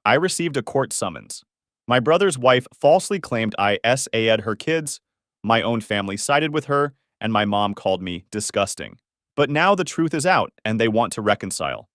I received a court summons. My brother's wife falsely claimed I SA'd her kids, my own family sided with her, and my mom called me disgusting. But now the truth is out, and they want to reconcile.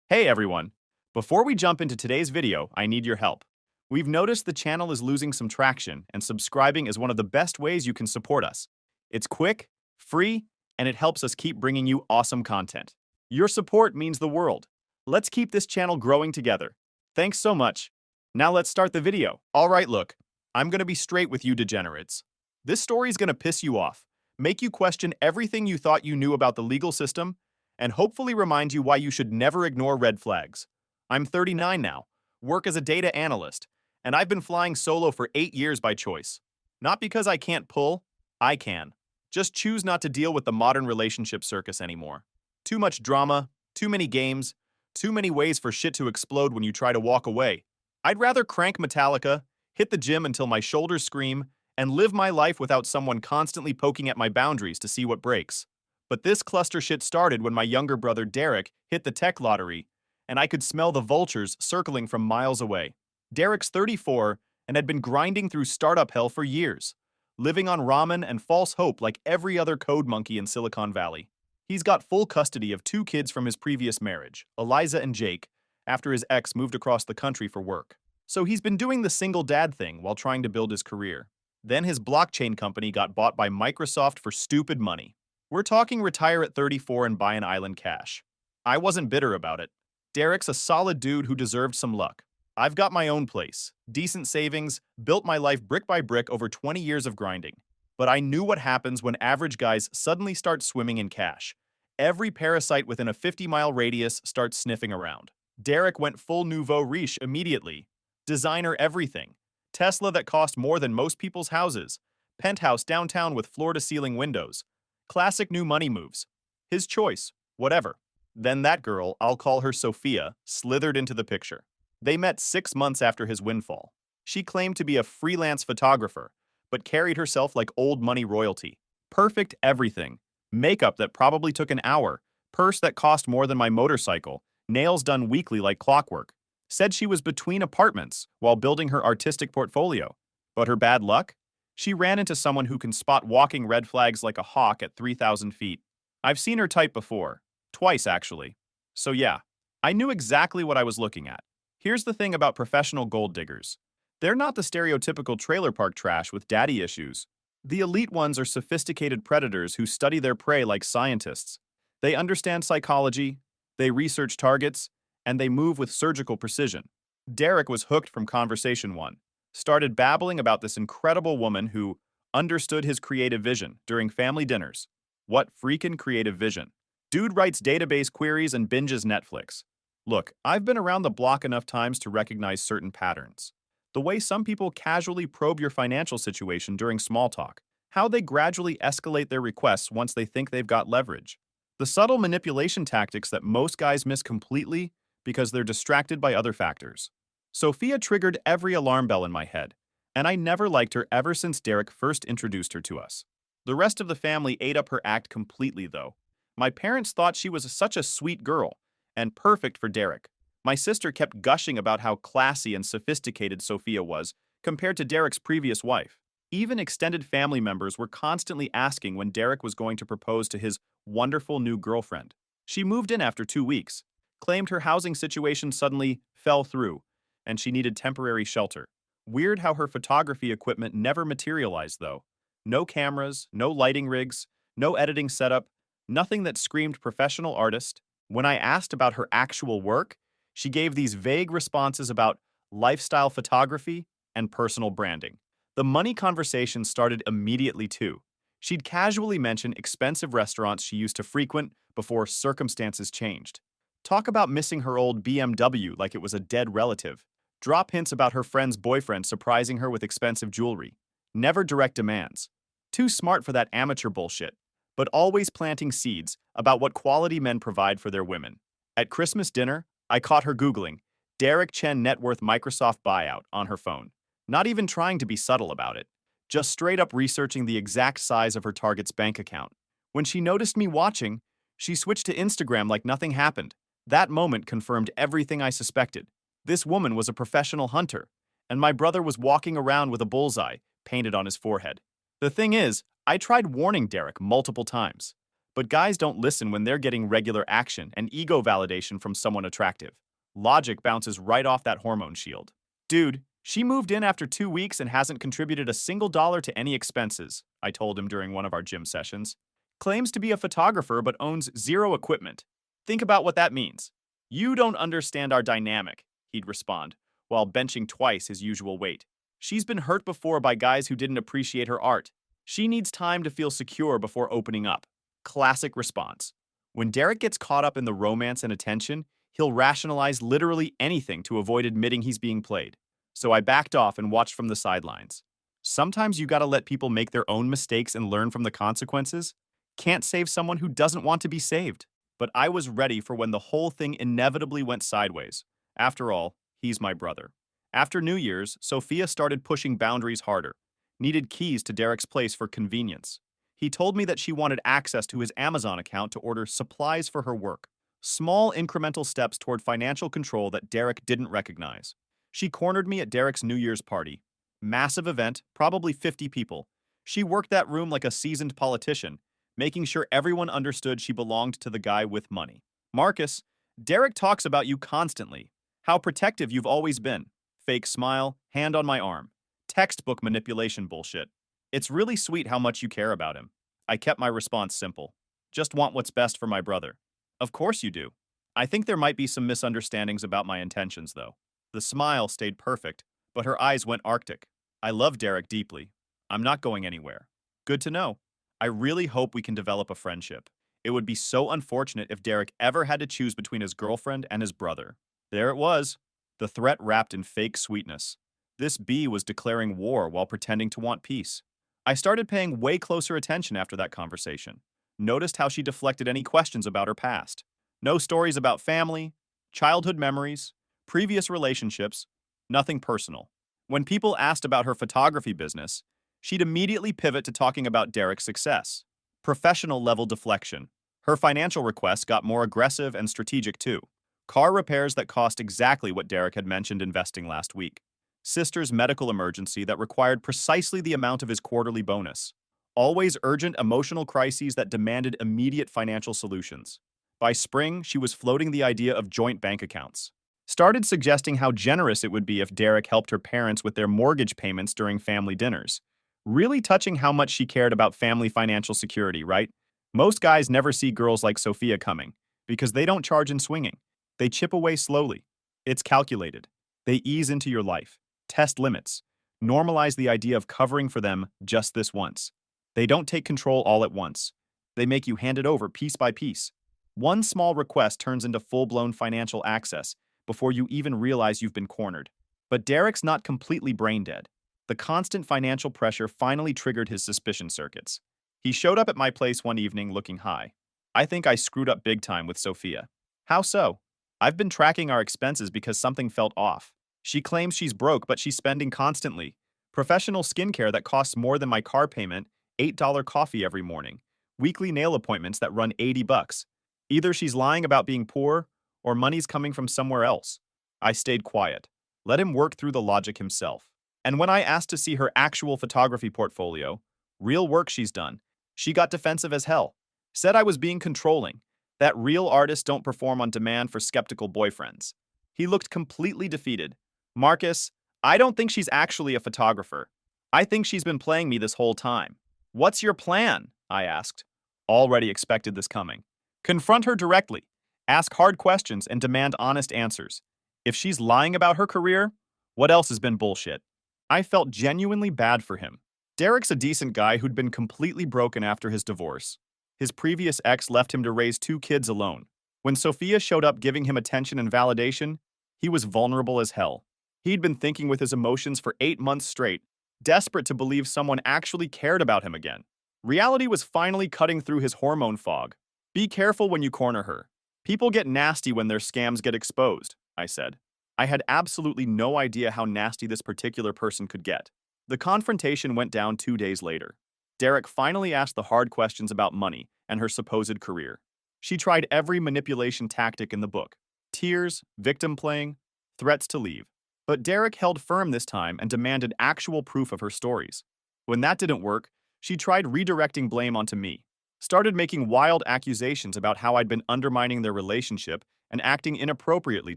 Hey everyone! Before we jump into today's video, I need your help. We've noticed the channel is losing some traction, and subscribing is one of the best ways you can support us. It's quick, free, and it helps us keep bringing you awesome content. Your support means the world. Let's keep this channel growing together. Thanks so much. Now let's start the video. Alright, look, I'm gonna be straight with you degenerates. This story's gonna piss you off, make you question everything you thought you knew about the legal system, and hopefully remind you why you should never ignore red flags. I'm 39 now, work as a data analyst, and I've been flying solo for 8 years by choice. Not because I can't pull, I can. Just choose not to deal with the modern relationship circus anymore. Too much drama, too many games, too many ways for shit to explode when you try to walk away. I'd rather crank Metallica, hit the gym until my shoulders scream, and live my life without someone constantly poking at my boundaries to see what breaks. But this cluster shit started when my younger brother Derek hit the tech lottery, and I could smell the vultures circling from miles away. Derek's 34 and had been grinding through startup hell for years, living on ramen and false hope like every other code monkey in Silicon Valley. He's got full custody of 2 kids from his previous marriage, Eliza and Jake, after his ex moved across the country for work. So he's been doing the single dad thing while trying to build his career. Then his blockchain company got bought by Microsoft for stupid money. We're talking retire at 34 and buy an island cash. I wasn't bitter about it. Derek's a solid dude who deserved some luck. I've got my own place, decent savings, built my life brick by brick over 20 years of grinding. But I knew what happens when average guys suddenly start swimming in cash. Every parasite within a 50-mile radius starts sniffing around. Derek went full nouveau riche immediately. Designer everything. Tesla that cost more than most people's houses. Penthouse downtown with floor-to-ceiling windows. Classic new money moves. His choice, whatever. Then that girl, I'll call her Sophia, slithered into the picture. They met 6 months after his windfall. She claimed to be a freelance photographer, but carried herself like old money royalty. Perfect everything. Makeup that probably took an hour. Purse that cost more than my motorcycle. Nails done weekly like clockwork. Said she was between apartments while building her artistic portfolio. But her bad luck? She ran into someone who can spot walking red flags like a hawk at 3,000 feet. I've seen her type before. Twice, actually. So yeah, I knew exactly what I was looking at. Here's the thing about professional gold diggers. They're not the stereotypical trailer park trash with daddy issues. The elite ones are sophisticated predators who study their prey like scientists. They understand psychology, they research targets, and they move with surgical precision. Derek was hooked from conversation 1. Started babbling about this incredible woman who understood his creative vision during family dinners. What freaking creative vision? Dude writes database queries and binges Netflix. Look, I've been around the block enough times to recognize certain patterns. The way some people casually probe your financial situation during small talk. How they gradually escalate their requests once they think they've got leverage. The subtle manipulation tactics that most guys miss completely because they're distracted by other factors. Sophia triggered every alarm bell in my head, and I never liked her ever since Derek first introduced her to us. The rest of the family ate up her act completely, though. My parents thought she was such a sweet girl, and perfect for Derek. My sister kept gushing about how classy and sophisticated Sophia was compared to Derek's previous wife. Even extended family members were constantly asking when Derek was going to propose to his wonderful new girlfriend. She moved in after 2 weeks, claimed her housing situation suddenly fell through, and she needed temporary shelter. Weird how her photography equipment never materialized, though. No cameras, no lighting rigs, no editing setup, nothing that screamed professional artist. When I asked about her actual work, she gave these vague responses about lifestyle photography and personal branding. The money conversation started immediately, too. She'd casually mention expensive restaurants she used to frequent before circumstances changed. Talk about missing her old BMW like it was a dead relative. Drop hints about her friend's boyfriend surprising her with expensive jewelry. Never direct demands. Too smart for that amateur bullshit, but always planting seeds about what quality men provide for their women. At Christmas dinner, I caught her Googling Derek Chen net worth Microsoft buyout on her phone. Not even trying to be subtle about it. Just straight up researching the exact size of her target's bank account. When she noticed me watching, she switched to Instagram like nothing happened. That moment confirmed everything I suspected. This woman was a professional hunter, and my brother was walking around with a bullseye painted on his forehead. The thing is, I tried warning Derek multiple times, but guys don't listen when they're getting regular action and ego validation from someone attractive. Logic bounces right off that hormone shield. Dude, she moved in after 2 weeks and hasn't contributed a single dollar to any expenses, I told him during one of our gym sessions. Claims to be a photographer but owns zero equipment. Think about what that means. You don't understand our dynamic, he'd respond, while benching twice his usual weight. She's been hurt before by guys who didn't appreciate her art. She needs time to feel secure before opening up. Classic response. When Derek gets caught up in the romance and attention, he'll rationalize literally anything to avoid admitting he's being played. So I backed off and watched from the sidelines. Sometimes you gotta let people make their own mistakes and learn from the consequences. Can't save someone who doesn't want to be saved. But I was ready for when the whole thing inevitably went sideways. After all, he's my brother. After New Year's, Sophia started pushing boundaries harder. Needed keys to Derek's place for convenience. He told me that she wanted access to his Amazon account to order supplies for her work. Small incremental steps toward financial control that Derek didn't recognize. She cornered me at Derek's New Year's party. Massive event, probably 50 people. She worked that room like a seasoned politician, making sure everyone understood she belonged to the guy with money. Marcus, Derek talks about you constantly. How protective you've always been. Fake smile, hand on my arm. Textbook manipulation bullshit. It's really sweet how much you care about him. I kept my response simple. Just want what's best for my brother. Of course you do. I think there might be some misunderstandings about my intentions, though. The smile stayed perfect, but her eyes went arctic. I love Derek deeply. I'm not going anywhere. Good to know. I really hope we can develop a friendship. It would be so unfortunate if Derek ever had to choose between his girlfriend and his brother. There it was. The threat wrapped in fake sweetness. This bee was declaring war while pretending to want peace. I started paying way closer attention after that conversation. Noticed how she deflected any questions about her past. No stories about family, childhood memories, previous relationships, nothing personal. When people asked about her photography business, she'd immediately pivot to talking about Derek's success. Professional level deflection. Her financial requests got more aggressive and strategic too. Car repairs that cost exactly what Derek had mentioned investing last week. Sister's medical emergency that required precisely the amount of his quarterly bonus. Always urgent emotional crises that demanded immediate financial solutions. By spring, she was floating the idea of joint bank accounts. Started suggesting how generous it would be if Derek helped her parents with their mortgage payments during family dinners. Really touching how much she cared about family financial security, right? Most guys never see girls like Sophia coming, because they don't charge in swinging. They chip away slowly. It's calculated. They ease into your life, test limits, normalize the idea of covering for them just this once. They don't take control all at once. They make you hand it over piece by piece. One small request turns into full-blown financial access before you even realize you've been cornered. But Derek's not completely brain dead. The constant financial pressure finally triggered his suspicion circuits. He showed up at my place one evening looking high. I think I screwed up big time with Sophia. How so? I've been tracking our expenses because something felt off. She claims she's broke, but she's spending constantly. Professional skincare that costs more than my car payment, $8 coffee every morning, weekly nail appointments that run $80. Either she's lying about being poor, or money's coming from somewhere else. I stayed quiet. Let him work through the logic himself. And when I asked to see her actual photography portfolio, real work she's done, she got defensive as hell. Said I was being controlling, that real artists don't perform on demand for skeptical boyfriends. He looked completely defeated. Marcus, I don't think she's actually a photographer. I think she's been playing me this whole time. What's your plan? I asked. Already expected this coming. Confront her directly. Ask hard questions and demand honest answers. If she's lying about her career, what else has been bullshit? I felt genuinely bad for him. Derek's a decent guy who'd been completely broken after his divorce. His previous ex left him to raise 2 kids alone. When Sophia showed up giving him attention and validation, he was vulnerable as hell. He'd been thinking with his emotions for 8 months straight, desperate to believe someone actually cared about him again. Reality was finally cutting through his hormone fog. Be careful when you corner her. People get nasty when their scams get exposed, I said. I had absolutely no idea how nasty this particular person could get. The confrontation went down 2 days later. Derek finally asked the hard questions about money and her supposed career. She tried every manipulation tactic in the book. Tears, victim playing, threats to leave. But Derek held firm this time and demanded actual proof of her stories. When that didn't work, she tried redirecting blame onto me, started making wild accusations about how I'd been undermining their relationship and acting inappropriately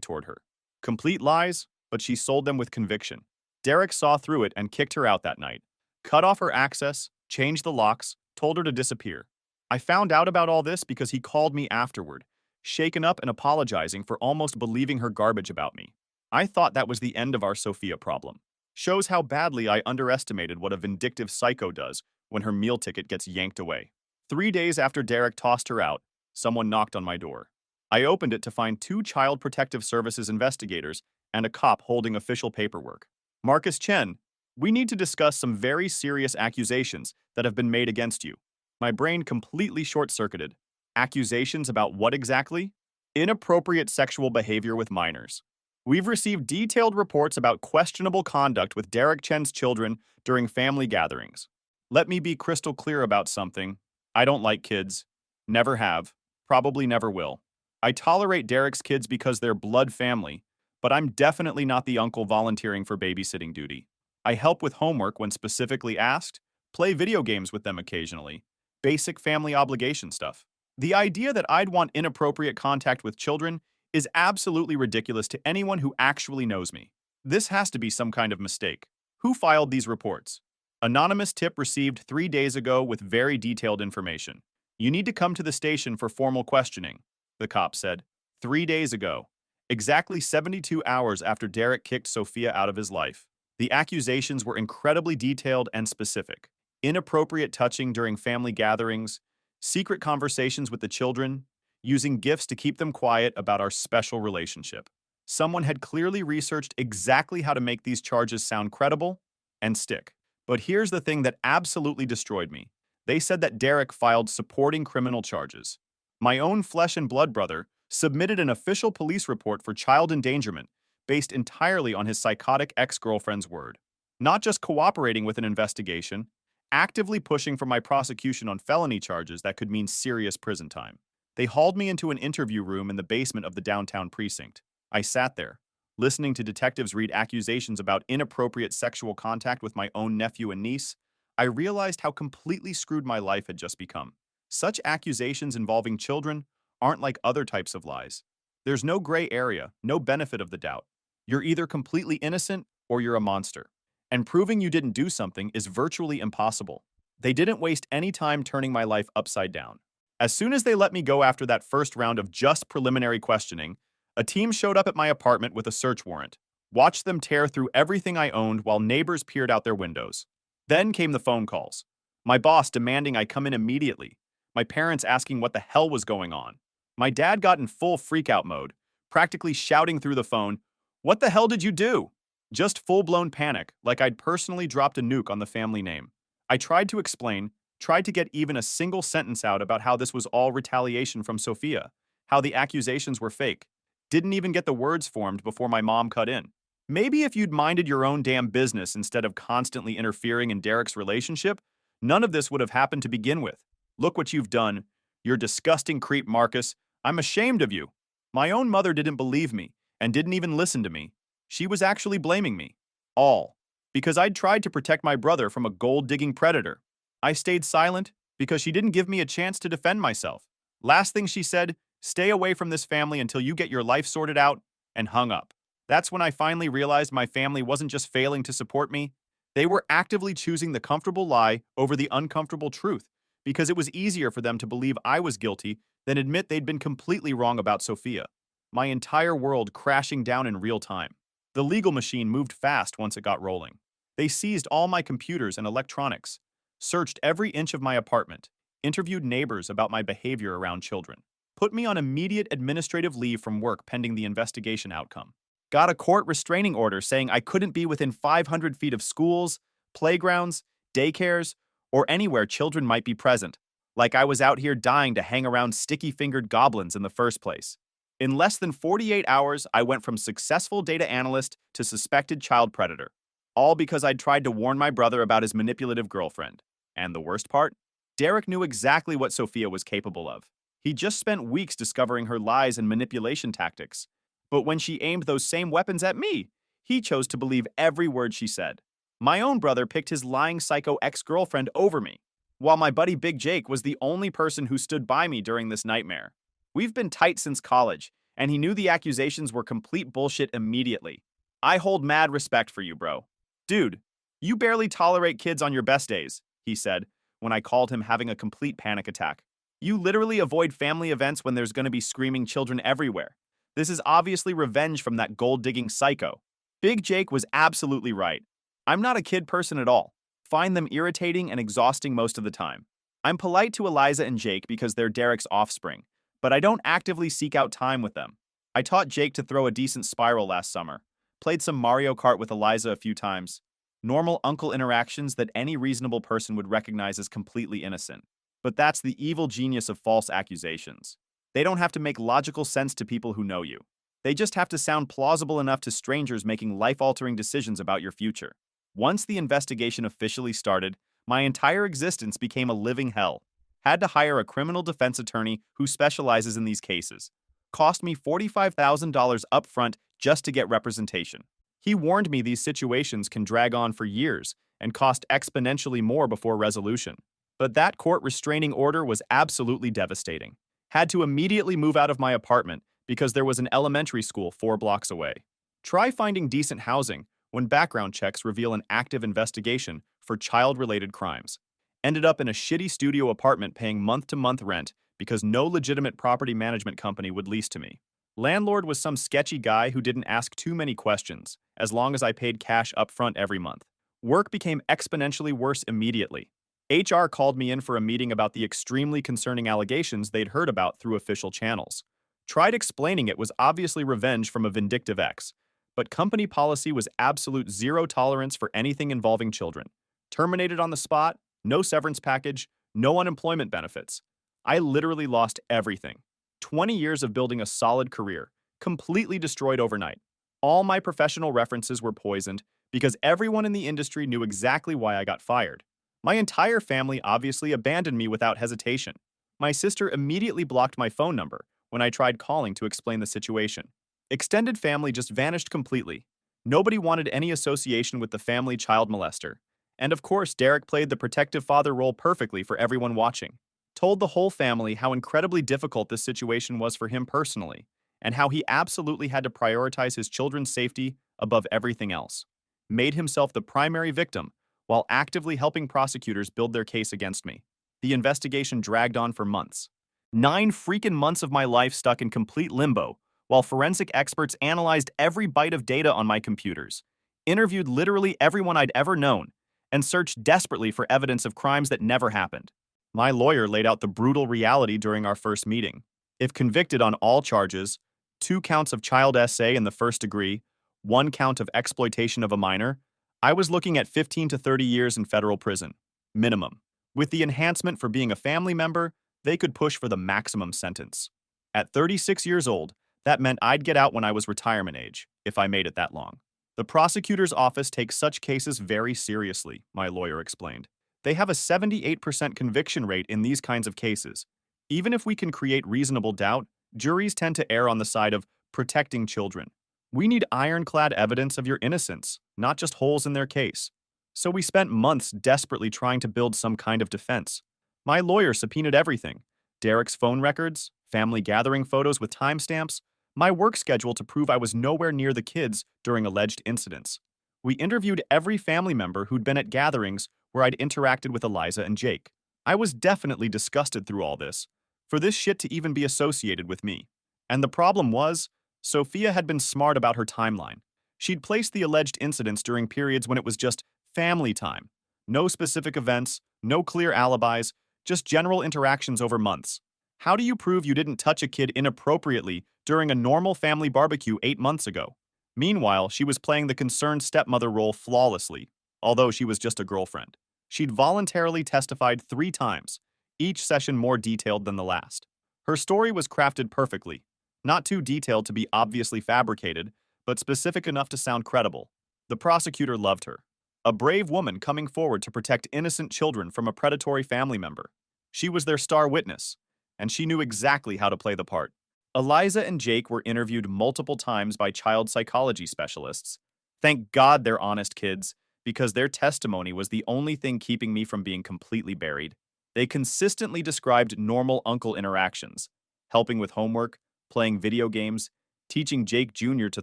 toward her. Complete lies, but she sold them with conviction. Derek saw through it and kicked her out that night, cut off her access, changed the locks, told her to disappear. I found out about all this because he called me afterward, shaken up and apologizing for almost believing her garbage about me. I thought that was the end of our Sophia problem. Shows how badly I underestimated what a vindictive psycho does when her meal ticket gets yanked away. 3 days after Derek tossed her out, someone knocked on my door. I opened it to find 2 Child Protective Services investigators and a cop holding official paperwork. Marcus Chen, we need to discuss some very serious accusations that have been made against you. My brain completely short-circuited. Accusations about what exactly? Inappropriate sexual behavior with minors. We've received detailed reports about questionable conduct with Derek Chen's children during family gatherings. Let me be crystal clear about something. I don't like kids. Never have. Probably never will. I tolerate Derek's kids because they're blood family, but I'm definitely not the uncle volunteering for babysitting duty. I help with homework when specifically asked, play video games with them occasionally. Basic family obligation stuff. The idea that I'd want inappropriate contact with children is absolutely ridiculous to anyone who actually knows me. This has to be some kind of mistake. Who filed these reports? Anonymous tip received 3 days ago with very detailed information. You need to come to the station for formal questioning, the cop said. 3 days ago. Exactly 72 hours after Derek kicked Sophia out of his life. The accusations were incredibly detailed and specific. Inappropriate touching during family gatherings, secret conversations with the children, using gifts to keep them quiet about our special relationship. Someone had clearly researched exactly how to make these charges sound credible and stick. But here's the thing that absolutely destroyed me. They said that Derek filed supporting criminal charges. My own flesh and blood brother submitted an official police report for child endangerment based entirely on his psychotic ex-girlfriend's word. Not just cooperating with an investigation, actively pushing for my prosecution on felony charges that could mean serious prison time. They hauled me into an interview room in the basement of the downtown precinct. I sat there, listening to detectives read accusations about inappropriate sexual contact with my own nephew and niece. I realized how completely screwed my life had just become. Such accusations involving children aren't like other types of lies. There's no gray area, no benefit of the doubt. You're either completely innocent or you're a monster. And proving you didn't do something is virtually impossible. They didn't waste any time turning my life upside down. As soon as they let me go after that first round of just preliminary questioning, a team showed up at my apartment with a search warrant, watched them tear through everything I owned while neighbors peered out their windows. Then came the phone calls. My boss demanding I come in immediately. My parents asking what the hell was going on. My dad got in full freakout mode, practically shouting through the phone, "What the hell did you do?" Just full-blown panic, like I'd personally dropped a nuke on the family name. I tried to explain, tried to get even a single sentence out about how this was all retaliation from Sophia, how the accusations were fake. Didn't even get the words formed before my mom cut in. Maybe if you'd minded your own damn business instead of constantly interfering in Derek's relationship, none of this would have happened to begin with. Look what you've done. You're disgusting creep, Marcus. I'm ashamed of you. My own mother didn't believe me and didn't even listen to me. She was actually blaming me. All. Because I'd tried to protect my brother from a gold-digging predator. I stayed silent because she didn't give me a chance to defend myself. Last thing she said, stay away from this family until you get your life sorted out, and hung up. That's when I finally realized my family wasn't just failing to support me. They were actively choosing the comfortable lie over the uncomfortable truth because it was easier for them to believe I was guilty than admit they'd been completely wrong about Sophia. My entire world crashing down in real time. The legal machine moved fast once it got rolling. They seized all my computers and electronics, searched every inch of my apartment, interviewed neighbors about my behavior around children, put me on immediate administrative leave from work pending the investigation outcome, got a court restraining order saying I couldn't be within 500 feet of schools, playgrounds, daycares, or anywhere children might be present, like I was out here dying to hang around sticky-fingered goblins in the first place. In less than 48 hours, I went from successful data analyst to suspected child predator, all because I'd tried to warn my brother about his manipulative girlfriend. And the worst part? Derek knew exactly what Sophia was capable of. He just spent weeks discovering her lies and manipulation tactics. But when she aimed those same weapons at me, he chose to believe every word she said. My own brother picked his lying psycho ex-girlfriend over me, while my buddy Big Jake was the only person who stood by me during this nightmare. We've been tight since college, and he knew the accusations were complete bullshit immediately. I hold mad respect for you, bro. Dude, you barely tolerate kids on your best days, he said when I called him having a complete panic attack. You literally avoid family events when there's going to be screaming children everywhere. This is obviously revenge from that gold-digging psycho. Big Jake was absolutely right. I'm not a kid person at all. Find them irritating and exhausting most of the time. I'm polite to Eliza and Jake because they're Derek's offspring, but I don't actively seek out time with them. I taught Jake to throw a decent spiral last summer, played some Mario Kart with Eliza a few times. Normal uncle interactions that any reasonable person would recognize as completely innocent. But that's the evil genius of false accusations. They don't have to make logical sense to people who know you. They just have to sound plausible enough to strangers making life-altering decisions about your future. Once the investigation officially started, my entire existence became a living hell. Had to hire a criminal defense attorney who specializes in these cases. Cost me $45,000 upfront just to get representation. He warned me these situations can drag on for years and cost exponentially more before resolution. But that court restraining order was absolutely devastating. Had to immediately move out of my apartment because there was an elementary school 4 blocks away. Try finding decent housing when background checks reveal an active investigation for child-related crimes. Ended up in a shitty studio apartment paying month-to-month rent because no legitimate property management company would lease to me. Landlord was some sketchy guy who didn't ask too many questions, as long as I paid cash upfront every month. Work became exponentially worse immediately. HR called me in for a meeting about the extremely concerning allegations they'd heard about through official channels. Tried explaining it was obviously revenge from a vindictive ex, but company policy was absolute zero tolerance for anything involving children. Terminated on the spot, no severance package, no unemployment benefits. I literally lost everything. 20 years of building a solid career, completely destroyed overnight. All my professional references were poisoned because everyone in the industry knew exactly why I got fired. My entire family obviously abandoned me without hesitation. My sister immediately blocked my phone number when I tried calling to explain the situation. Extended family just vanished completely. Nobody wanted any association with the family child molester. And of course, Derek played the protective father role perfectly for everyone watching. Told the whole family how incredibly difficult this situation was for him personally, and how he absolutely had to prioritize his children's safety above everything else. Made himself the primary victim while actively helping prosecutors build their case against me. The investigation dragged on for months. 9 freaking months of my life stuck in complete limbo, while forensic experts analyzed every byte of data on my computers, interviewed literally everyone I'd ever known, and searched desperately for evidence of crimes that never happened. My lawyer laid out the brutal reality during our first meeting. If convicted on all charges, 2 counts of child SA in the first degree, 1 count of exploitation of a minor, I was looking at 15 to 30 years in federal prison, minimum. With the enhancement for being a family member, they could push for the maximum sentence. At 36 years old, that meant I'd get out when I was retirement age, if I made it that long. The prosecutor's office takes such cases very seriously, my lawyer explained. They have a 78% conviction rate in these kinds of cases. Even if we can create reasonable doubt, juries tend to err on the side of protecting children. We need ironclad evidence of your innocence, not just holes in their case. So we spent months desperately trying to build some kind of defense. My lawyer subpoenaed everything: Derek's phone records, family gathering photos with timestamps, my work schedule to prove I was nowhere near the kids during alleged incidents. We interviewed every family member who'd been at gatherings where I'd interacted with Eliza and Jake. I was definitely disgusted through all this, for this shit to even be associated with me. And the problem was, Sophia had been smart about her timeline. She'd placed the alleged incidents during periods when it was just family time. No specific events, no clear alibis, just general interactions over months. How do you prove you didn't touch a kid inappropriately during a normal family barbecue 8 months ago? Meanwhile, she was playing the concerned stepmother role flawlessly, although she was just a girlfriend. She'd voluntarily testified 3 times, each session more detailed than the last. Her story was crafted perfectly, not too detailed to be obviously fabricated, but specific enough to sound credible. The prosecutor loved her. A brave woman coming forward to protect innocent children from a predatory family member. She was their star witness, and she knew exactly how to play the part. Eliza and Jake were interviewed multiple times by child psychology specialists. Thank God they're honest kids, because their testimony was the only thing keeping me from being completely buried. They consistently described normal uncle interactions, helping with homework, playing video games, teaching Jake Jr. to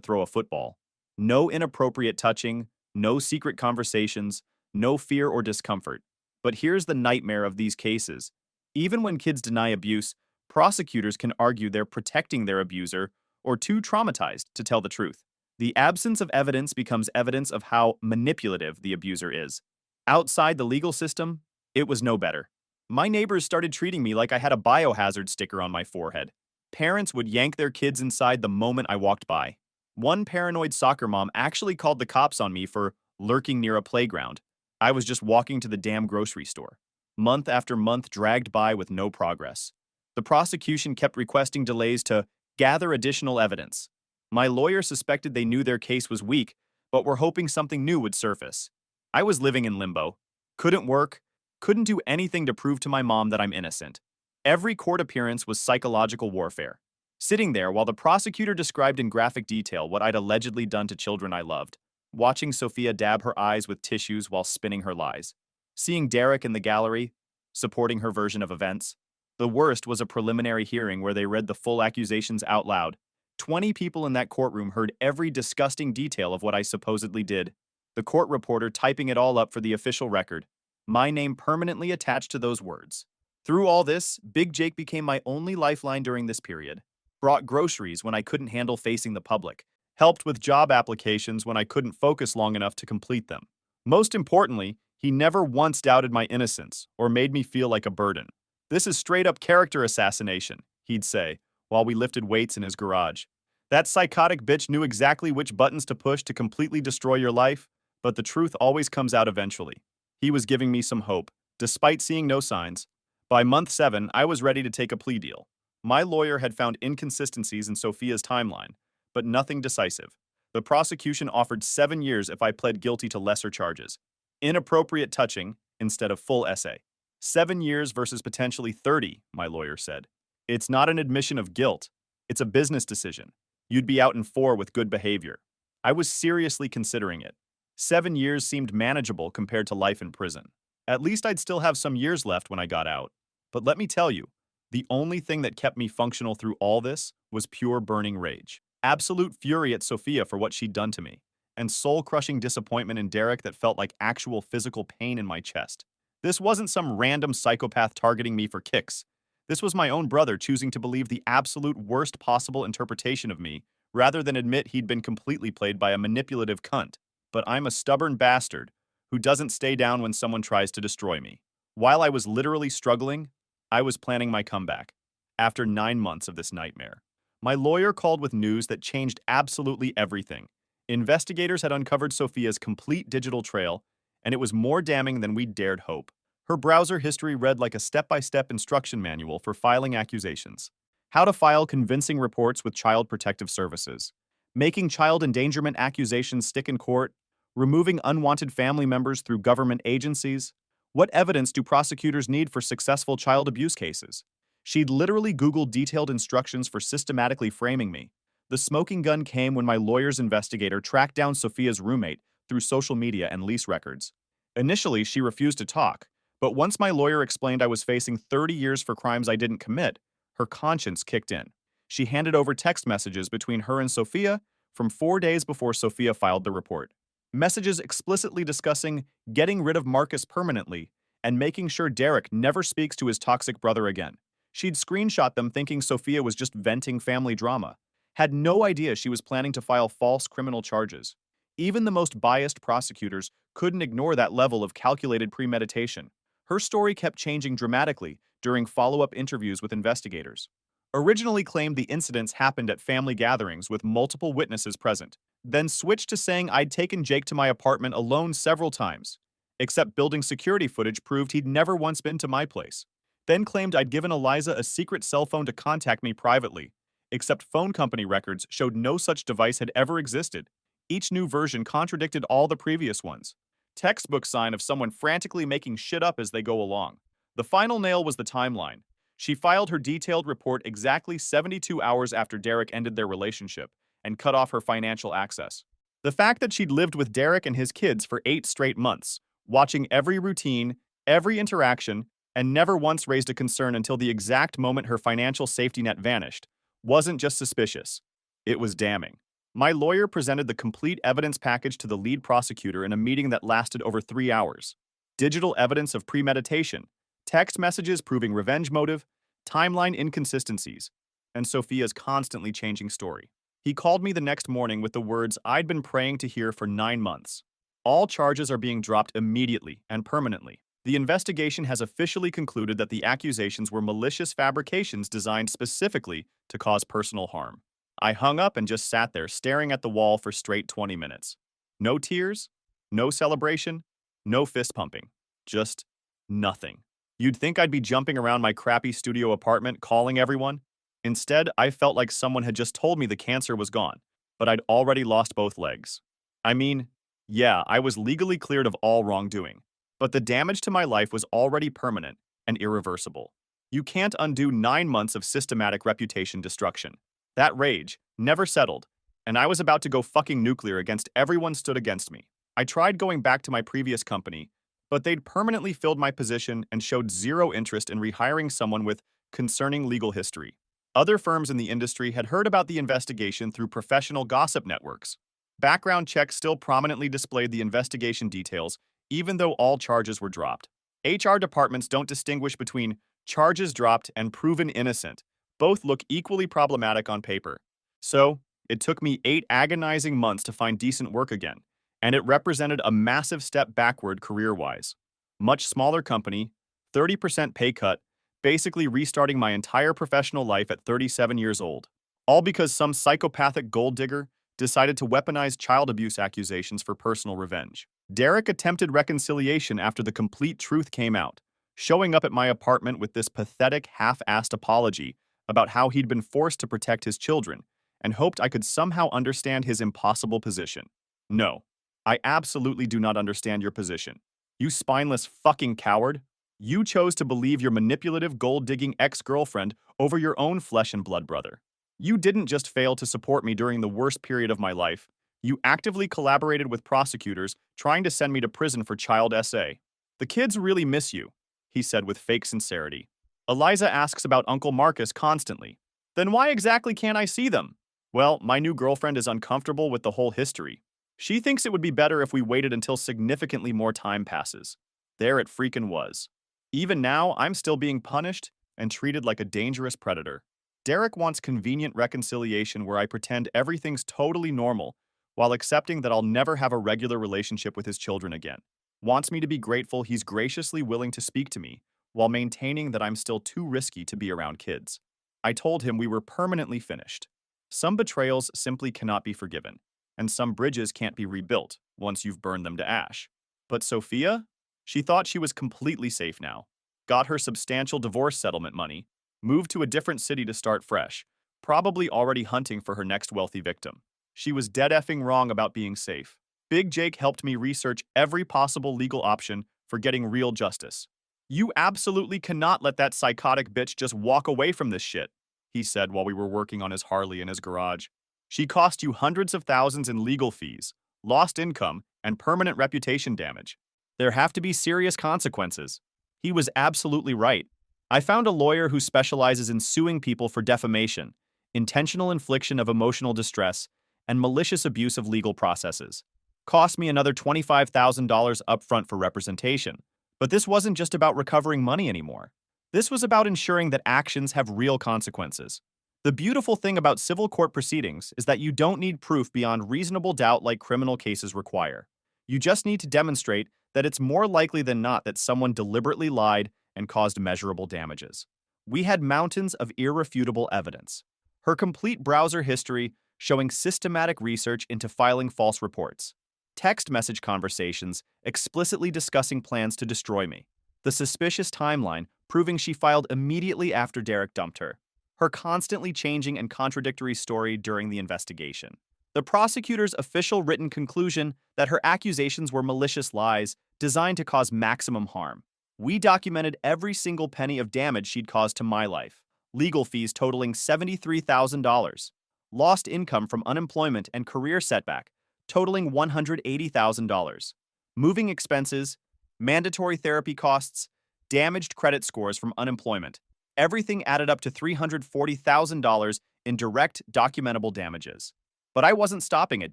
throw a football. No inappropriate touching, no secret conversations, no fear or discomfort. But here's the nightmare of these cases. Even when kids deny abuse, prosecutors can argue they're protecting their abuser or too traumatized to tell the truth. The absence of evidence becomes evidence of how manipulative the abuser is. Outside the legal system, it was no better. My neighbors started treating me like I had a biohazard sticker on my forehead. Parents would yank their kids inside the moment I walked by. One paranoid soccer mom actually called the cops on me for lurking near a playground. I was just walking to the damn grocery store. Month after month dragged by with no progress. The prosecution kept requesting delays to gather additional evidence. My lawyer suspected they knew their case was weak, but were hoping something new would surface. I was living in limbo. Couldn't work, couldn't do anything to prove to my mom that I'm innocent. Every court appearance was psychological warfare. Sitting there while the prosecutor described in graphic detail what I'd allegedly done to children I loved, watching Sophia dab her eyes with tissues while spinning her lies, seeing Derek in the gallery, supporting her version of events. The worst was a preliminary hearing where they read the full accusations out loud. 20 people in that courtroom heard every disgusting detail of what I supposedly did. The court reporter typing it all up for the official record. My name permanently attached to those words. Through all this, Big Jake became my only lifeline during this period. Brought groceries when I couldn't handle facing the public. Helped with job applications when I couldn't focus long enough to complete them. Most importantly, he never once doubted my innocence or made me feel like a burden. "This is straight-up character assassination," he'd say, while we lifted weights in his garage. That psychotic bitch knew exactly which buttons to push to completely destroy your life, but the truth always comes out eventually. He was giving me some hope, despite seeing no signs. By month 7, I was ready to take a plea deal. My lawyer had found inconsistencies in Sophia's timeline, but nothing decisive. The prosecution offered 7 years if I pled guilty to lesser charges. Inappropriate touching instead of full essay. 7 years versus potentially 30, my lawyer said. It's not an admission of guilt. It's a business decision. You'd be out in 4 with good behavior. I was seriously considering it. 7 years seemed manageable compared to life in prison. At least I'd still have some years left when I got out. But let me tell you, the only thing that kept me functional through all this was pure burning rage. Absolute fury at Sophia for what she'd done to me, and soul-crushing disappointment in Derek that felt like actual physical pain in my chest. This wasn't some random psychopath targeting me for kicks. This was my own brother choosing to believe the absolute worst possible interpretation of me, rather than admit he'd been completely played by a manipulative cunt. But I'm a stubborn bastard who doesn't stay down when someone tries to destroy me. While I was literally struggling, I was planning my comeback. After 9 months of this nightmare, my lawyer called with news that changed absolutely everything. Investigators had uncovered Sophia's complete digital trail, and it was more damning than we'd dared hope. Her browser history read like a step-by-step instruction manual for filing accusations. How to file convincing reports with Child Protective Services. Making child endangerment accusations stick in court. Removing unwanted family members through government agencies. What evidence do prosecutors need for successful child abuse cases? She'd literally Googled detailed instructions for systematically framing me. The smoking gun came when my lawyer's investigator tracked down Sophia's roommate through social media and lease records. Initially, she refused to talk, but once my lawyer explained I was facing 30 years for crimes I didn't commit, her conscience kicked in. She handed over text messages between her and Sophia from 4 days before Sophia filed the report. Messages explicitly discussing getting rid of Marcus permanently and making sure Derek never speaks to his toxic brother again. She'd screenshot them thinking Sophia was just venting family drama. Had no idea she was planning to file false criminal charges. Even the most biased prosecutors couldn't ignore that level of calculated premeditation. Her story kept changing dramatically during follow-up interviews with investigators. Originally claimed the incidents happened at family gatherings with multiple witnesses present, then switched to saying I'd taken Jake to my apartment alone several times, except building security footage proved he'd never once been to my place. Then claimed I'd given Eliza a secret cell phone to contact me privately, except phone company records showed no such device had ever existed. Each new version contradicted all the previous ones. Textbook sign of someone frantically making shit up as they go along. The final nail was the timeline. She filed her detailed report exactly 72 hours after Derek ended their relationship and cut off her financial access. The fact that she'd lived with Derek and his kids for 8 straight months, watching every routine, every interaction, and never once raised a concern until the exact moment her financial safety net vanished, wasn't just suspicious. It was damning. My lawyer presented the complete evidence package to the lead prosecutor in a meeting that lasted over 3 hours. Digital evidence of premeditation, text messages proving revenge motive, timeline inconsistencies, and Sophia's constantly changing story. He called me the next morning with the words I'd been praying to hear for 9 months. All charges are being dropped immediately and permanently. The investigation has officially concluded that the accusations were malicious fabrications designed specifically to cause personal harm. I hung up and just sat there staring at the wall for straight 20 minutes. No tears, no celebration, no fist pumping. Just nothing. You'd think I'd be jumping around my crappy studio apartment calling everyone. Instead, I felt like someone had just told me the cancer was gone, but I'd already lost both legs. I mean, yeah, I was legally cleared of all wrongdoing, but the damage to my life was already permanent and irreversible. You can't undo 9 months of systematic reputation destruction. That rage never settled, and I was about to go fucking nuclear against everyone stood against me. I tried going back to my previous company, but they'd permanently filled my position and showed zero interest in rehiring someone with concerning legal history. Other firms in the industry had heard about the investigation through professional gossip networks. Background checks still prominently displayed the investigation details, even though all charges were dropped. HR departments don't distinguish between charges dropped and proven innocent. Both look equally problematic on paper. So, it took me 8 agonizing months to find decent work again, and it represented a massive step backward career-wise. Much smaller company, 30% pay cut, basically restarting my entire professional life at 37 years old. All because some psychopathic gold digger decided to weaponize child abuse accusations for personal revenge. Derek attempted reconciliation after the complete truth came out, showing up at my apartment with this pathetic half-assed apology about how he'd been forced to protect his children and hoped I could somehow understand his impossible position. No, I absolutely do not understand your position. You spineless fucking coward. You chose to believe your manipulative gold-digging ex-girlfriend over your own flesh and blood brother. You didn't just fail to support me during the worst period of my life. You actively collaborated with prosecutors trying to send me to prison for child SA. The kids really miss you, he said with fake sincerity. Eliza asks about Uncle Marcus constantly. Then why exactly can't I see them? Well, my new girlfriend is uncomfortable with the whole history. She thinks it would be better if we waited until significantly more time passes. There it freaking was. Even now, I'm still being punished and treated like a dangerous predator. Derek wants convenient reconciliation where I pretend everything's totally normal while accepting that I'll never have a regular relationship with his children again. Wants me to be grateful he's graciously willing to speak to me while maintaining that I'm still too risky to be around kids. I told him we were permanently finished. Some betrayals simply cannot be forgiven, and some bridges can't be rebuilt once you've burned them to ash. But Sophia? She thought she was completely safe now, got her substantial divorce settlement money, moved to a different city to start fresh, probably already hunting for her next wealthy victim. She was dead effing wrong about being safe. Big Jake helped me research every possible legal option for getting real justice. You absolutely cannot let that psychotic bitch just walk away from this shit, he said while we were working on his Harley in his garage. She cost you hundreds of thousands in legal fees, lost income, and permanent reputation damage. There have to be serious consequences. He was absolutely right. I found a lawyer who specializes in suing people for defamation, intentional infliction of emotional distress, and malicious abuse of legal processes. Cost me another $25,000 upfront for representation. But this wasn't just about recovering money anymore. This was about ensuring that actions have real consequences. The beautiful thing about civil court proceedings is that you don't need proof beyond reasonable doubt like criminal cases require. You just need to demonstrate that it's more likely than not that someone deliberately lied and caused measurable damages. We had mountains of irrefutable evidence. Her complete browser history showing systematic research into filing false reports. Text message conversations explicitly discussing plans to destroy me. The suspicious timeline proving she filed immediately after Derek dumped her. Her constantly changing and contradictory story during the investigation. The prosecutor's official written conclusion that her accusations were malicious lies designed to cause maximum harm. We documented every single penny of damage she'd caused to my life, legal fees totaling $73,000, lost income from unemployment and career setback totaling $180,000, moving expenses, mandatory therapy costs, damaged credit scores from unemployment. Everything added up to $340,000 in direct documentable damages. But I wasn't stopping at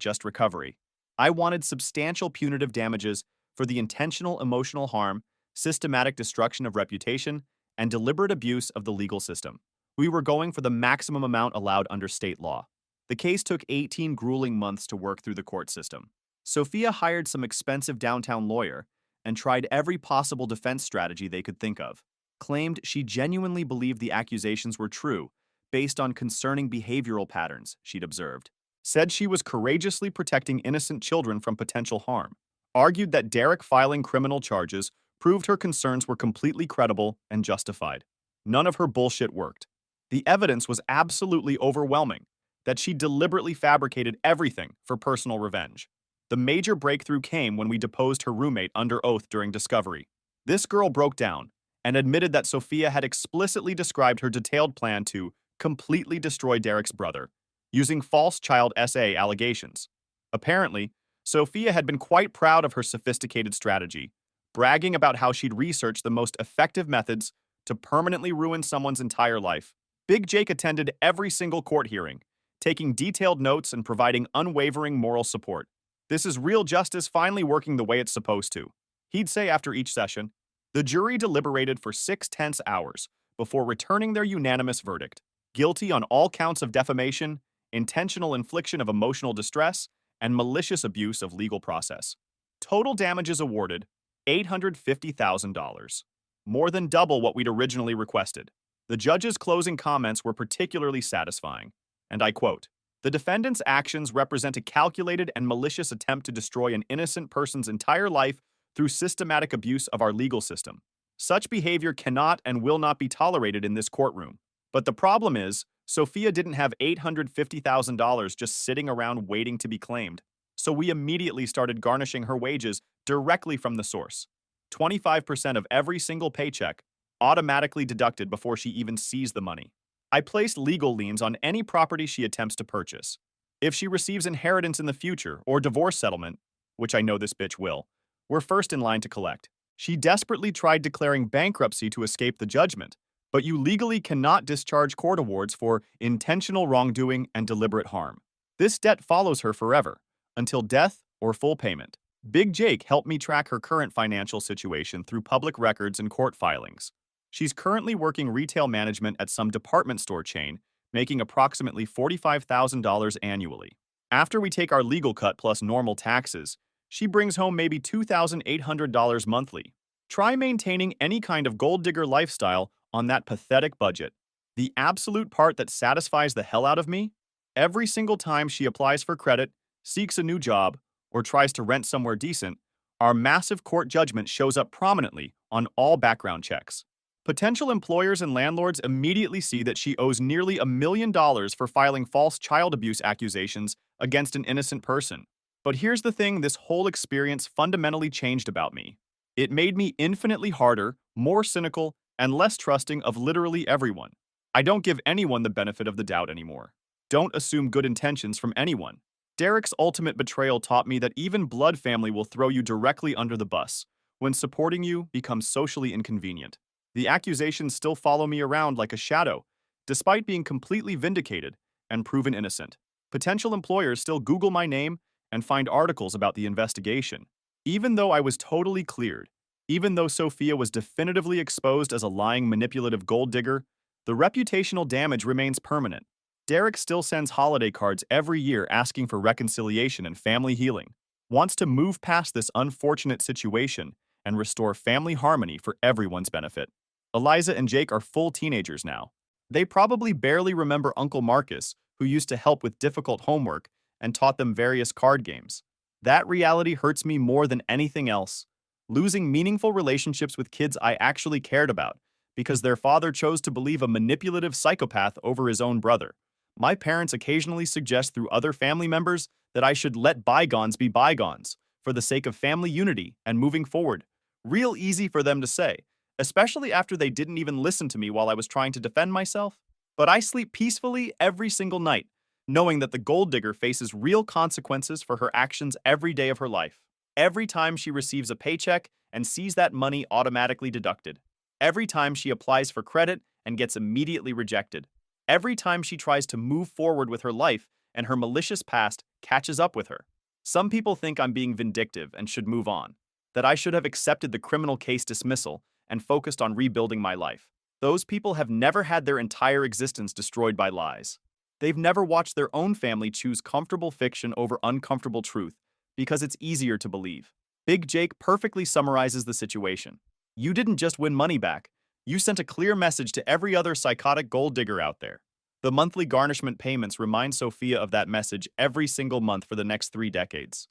just recovery. I wanted substantial punitive damages for the intentional emotional harm, systematic destruction of reputation, and deliberate abuse of the legal system. We were going for the maximum amount allowed under state law. The case took 18 grueling months to work through the court system. Sophia hired some expensive downtown lawyer and tried every possible defense strategy they could think of. Claimed she genuinely believed the accusations were true based on concerning behavioral patterns she'd observed. Said she was courageously protecting innocent children from potential harm. Argued that Derek filing criminal charges proved her concerns were completely credible and justified. None of her bullshit worked. The evidence was absolutely overwhelming that she deliberately fabricated everything for personal revenge. The major breakthrough came when we deposed her roommate under oath during discovery. This girl broke down and admitted that Sophia had explicitly described her detailed plan to completely destroy Derek's brother, using false child SA allegations. Apparently, Sophia had been quite proud of her sophisticated strategy, bragging about how she'd researched the most effective methods to permanently ruin someone's entire life. Big Jake attended every single court hearing, taking detailed notes and providing unwavering moral support. This is real justice finally working the way it's supposed to. He'd say after each session. The jury deliberated for 6 tense hours before returning their unanimous verdict: guilty on all counts of defamation, intentional infliction of emotional distress, and malicious abuse of legal process. Total damages awarded $850,000, more than double what we'd originally requested. The judge's closing comments were particularly satisfying, and I quote, "The defendant's actions represent a calculated and malicious attempt to destroy an innocent person's entire life through systematic abuse of our legal system. Such behavior cannot and will not be tolerated in this courtroom." But the problem is, Sophia didn't have $850,000 just sitting around waiting to be claimed. So we immediately started garnishing her wages directly from the source. 25% of every single paycheck, automatically deducted before she even sees the money. I placed legal liens on any property she attempts to purchase. If she receives inheritance in the future or divorce settlement, which I know this bitch will, we're first in line to collect. She desperately tried declaring bankruptcy to escape the judgment, but you legally cannot discharge court awards for intentional wrongdoing and deliberate harm. This debt follows her forever, until death or full payment. Big Jake helped me track her current financial situation through public records and court filings. She's currently working retail management at some department store chain, making approximately $45,000 annually. After we take our legal cut plus normal taxes, she brings home maybe $2,800 monthly. Try maintaining any kind of gold digger lifestyle on that pathetic budget. The absolute part that satisfies the hell out of me? Every single time she applies for credit, seeks a new job, or tries to rent somewhere decent, our massive court judgment shows up prominently on all background checks. Potential employers and landlords immediately see that she owes nearly $1 million for filing false child abuse accusations against an innocent person. But here's the thing this whole experience fundamentally changed about me. It made me infinitely harder, more cynical, and less trusting of literally everyone. I don't give anyone the benefit of the doubt anymore. Don't assume good intentions from anyone. Derek's ultimate betrayal taught me that even blood family will throw you directly under the bus when supporting you becomes socially inconvenient. The accusations still follow me around like a shadow, despite being completely vindicated and proven innocent. Potential employers still Google my name and find articles about the investigation. Even though I was totally cleared, even though Sophia was definitively exposed as a lying, manipulative gold digger, the reputational damage remains permanent. Derek still sends holiday cards every year asking for reconciliation and family healing, wants to move past this unfortunate situation and restore family harmony for everyone's benefit. Eliza and Jake are full teenagers now. They probably barely remember Uncle Marcus, who used to help with difficult homework and taught them various card games. That reality hurts me more than anything else. Losing meaningful relationships with kids I actually cared about because their father chose to believe a manipulative psychopath over his own brother. My parents occasionally suggest through other family members that I should let bygones be bygones for the sake of family unity and moving forward. Real easy for them to say, especially after they didn't even listen to me while I was trying to defend myself. But I sleep peacefully every single night, knowing that the gold digger faces real consequences for her actions every day of her life. Every time she receives a paycheck and sees that money automatically deducted. Every time she applies for credit and gets immediately rejected. Every time she tries to move forward with her life and her malicious past catches up with her. Some people think I'm being vindictive and should move on, that I should have accepted the criminal case dismissal and focused on rebuilding my life. Those people have never had their entire existence destroyed by lies. They've never watched their own family choose comfortable fiction over uncomfortable truth because it's easier to believe. Big Jake perfectly summarizes the situation. You didn't just win money back, you sent a clear message to every other psychotic gold digger out there. The monthly garnishment payments remind Sophia of that message every single month for the next 3 decades.